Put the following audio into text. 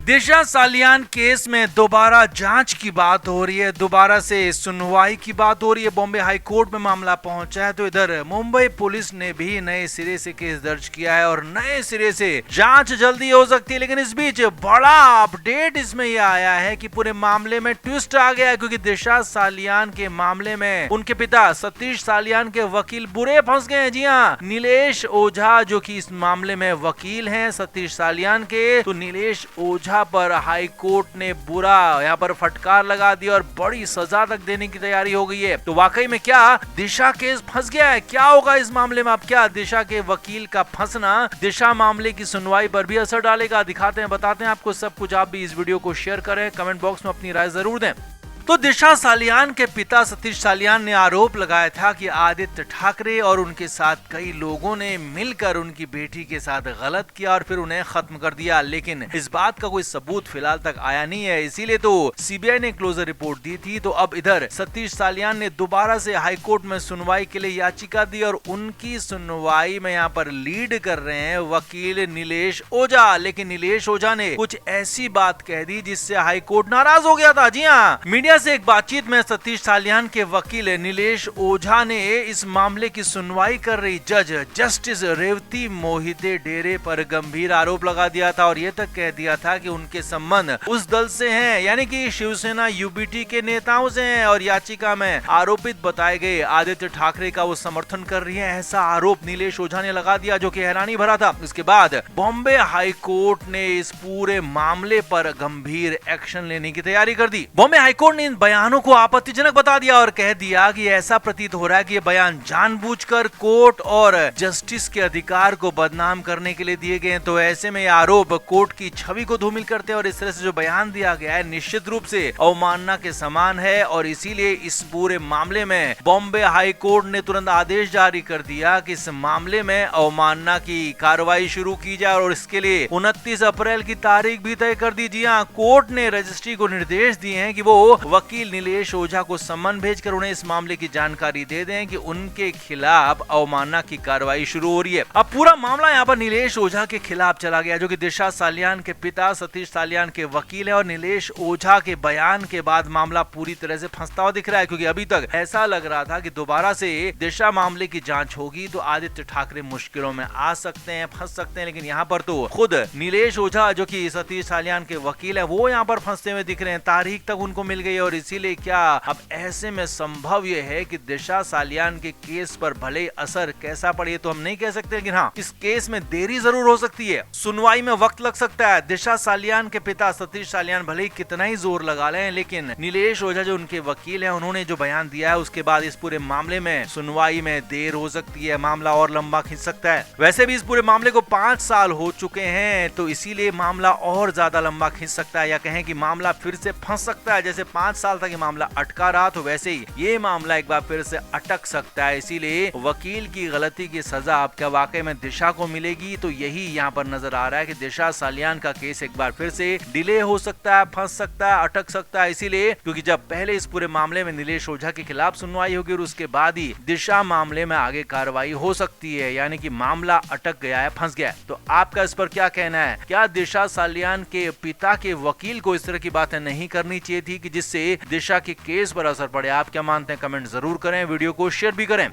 दिशा Salian case में दोबारा जांच की बात हो रही है, दोबारा से सुनवाई की बात हो रही है। बॉम्बे हाई कोर्ट में मामला पहुंचा है तो इधर मुंबई पुलिस ने भी नए सिरे से केस दर्ज किया है और नए सिरे से जांच जल्दी हो सकती है। लेकिन इस बीच बड़ा अपडेट इसमें यह आया है कि पूरे मामले में ट्विस्ट आ गया है, क्योंकि दिशा सालियान के मामले में उनके पिता सतीश सालियान के वकील बुरे फंस गए हैं। जी हाँ, नीलेश ओझा जो कि इस मामले में वकील हैं सतीश सालियान के, तो नीलेश ओझा पर हाई कोर्ट ने बुरा यहाँ पर फटकार लगा दिया और बड़ी सजा तक देने की तैयारी हो गई है। तो वाकई में क्या दिशा केस फंस गया है? क्या होगा इस मामले में? अब क्या दिशा के वकील का फंसना दिशा मामले की सुनवाई पर भी असर डालेगा? दिखाते हैं, बताते हैं आपको सब कुछ। आप भी इस वीडियो को शेयर करें, कमेंट बॉक्स में अपनी राय जरूर दें। तो दिशा सालियान के पिता सतीश सालियान ने आरोप लगाया था कि आदित्य ठाकरे और उनके साथ कई लोगों ने मिलकर उनकी बेटी के साथ गलत किया और फिर उन्हें खत्म कर दिया। लेकिन इस बात का कोई सबूत फिलहाल तक आया नहीं है, इसीलिए तो सीबीआई ने क्लोजर रिपोर्ट दी थी। तो अब इधर सतीश सालियान ने दोबारा से हाई कोर्ट में सुनवाई के लिए याचिका दी और उनकी सुनवाई में यहाँ पर लीड कर रहे हैं वकील नीलेश ओझा। लेकिन नीलेश ओझा ने कुछ ऐसी बात कह दी जिससे हाई कोर्ट नाराज हो गया था। जी हाँ, मीडिया से एक बातचीत में सतीश सालियान के वकील नीलेश ओझा ने इस मामले की सुनवाई कर रही जज जस्टिस रेवती मोहिते डेरे पर गंभीर आरोप लगा दिया था और ये तक कह दिया था कि उनके संबंध उस दल से हैं, यानी कि शिवसेना यूबीटी के नेताओं से हैं और याचिका में आरोपित बताए गए आदित्य ठाकरे का वो समर्थन कर रही है। ऐसा आरोप नीलेश ओझा ने लगा दिया जो कि हैरानी भरा था। इसके बाद बॉम्बे हाई कोर्ट ने इस पूरे मामले पर गंभीर एक्शन लेने की तैयारी कर दी। बॉम्बे हाई कोर्ट ने इन बयानों को आपत्तिजनक बता दिया और कह दिया कि ऐसा प्रतीत हो रहा है कि ये बयान जानबूझकर कोर्ट और जस्टिस के अधिकार को बदनाम करने के लिए दिए गए हैं। तो ऐसे में ये आरोप कोर्ट की छवि को धूमिल करते हैं और इस तरह से जो बयान दिया गया है निश्चित रूप से अवमानना के समान है और इसीलिए इस पूरे मामले में बॉम्बे हाई कोर्ट ने तुरंत आदेश जारी कर दिया कि इस मामले में अवमानना की कार्रवाई शुरू की जाए और इसके लिए 29 अप्रैल की तारीख भी तय कर दी। जी हाँ, कोर्ट ने रजिस्ट्री को निर्देश दिए हैं कि वो वकील नीलेश ओझा को सम्मन भेजकर उन्हें इस मामले की जानकारी दे दें कि उनके खिलाफ अवमानना की कार्रवाई शुरू हो रही है। अब पूरा मामला यहाँ पर नीलेश ओझा के खिलाफ चला गया, जो कि दिशा सालियान के पिता सतीश सालियान के वकील है और नीलेश ओझा के बयान के बाद मामला पूरी तरह से फंसता हुआ दिख रहा है, क्योंकि अभी तक ऐसा लग रहा था कि दोबारा से दिशा मामले की जांच होगी तो आदित्य ठाकरे मुश्किलों में आ सकते हैं, फंस सकते हैं। लेकिन यहाँ पर तो खुद नीलेश ओझा जो कि सतीश सालियान के वकील है वो यहाँ पर फंसते हुए दिख रहे हैं। तारीख तक उनको मिल गई और इसीलिए क्या अब ऐसे में संभव यह है कि दिशा सालियान के केस पर भले असर कैसा पड़े तो हम नहीं कह सकते, लेकिन हाँ, इस केस में देरी जरूर हो सकती है, सुनवाई में वक्त लग सकता है। दिशा सालियान के पिता सतीश सालियान भले ही कितना ही जोर लगा लें, लेकिन नीलेश ओझा जो उनके वकील हैं उन्होंने जो बयान दिया है उसके बाद इस पूरे मामले में सुनवाई में देर हो सकती है, मामला और लंबा खिंच सकता है। वैसे भी इस पूरे मामले को 5 साल हो चुके हैं तो इसीलिए मामला और ज्यादा लंबा खिंच सकता है, या कहें कि मामला फिर से फंस सकता है। जैसे 5 साल तक ये मामला अटका रहा तो वैसे ही ये मामला एक बार फिर से अटक सकता है। इसीलिए वकील की गलती की सजा अब क्या वाकई में दिशा को मिलेगी? तो यही यहाँ पर नजर आ रहा है कि दिशा सालियान का केस एक बार फिर से डिले हो सकता है, फंस सकता है, अटक सकता है। इसीलिए क्योंकि जब पहले इस पूरे मामले में नीलेश ओझा के खिलाफ सुनवाई होगी और उसके बाद ही दिशा मामले में आगे कार्रवाई हो सकती है, यानी कि मामला अटक गया है, फंस गया है। तो आपका इस पर क्या कहना है? क्या दिशा सालियान के पिता के वकील को इस तरह की बातें नहीं करनी चाहिए थी कि जिससे दिशा के केस पर असर पड़े? आप क्या मानते हैं? कमेंट जरूर करें, वीडियो को शेयर भी करें।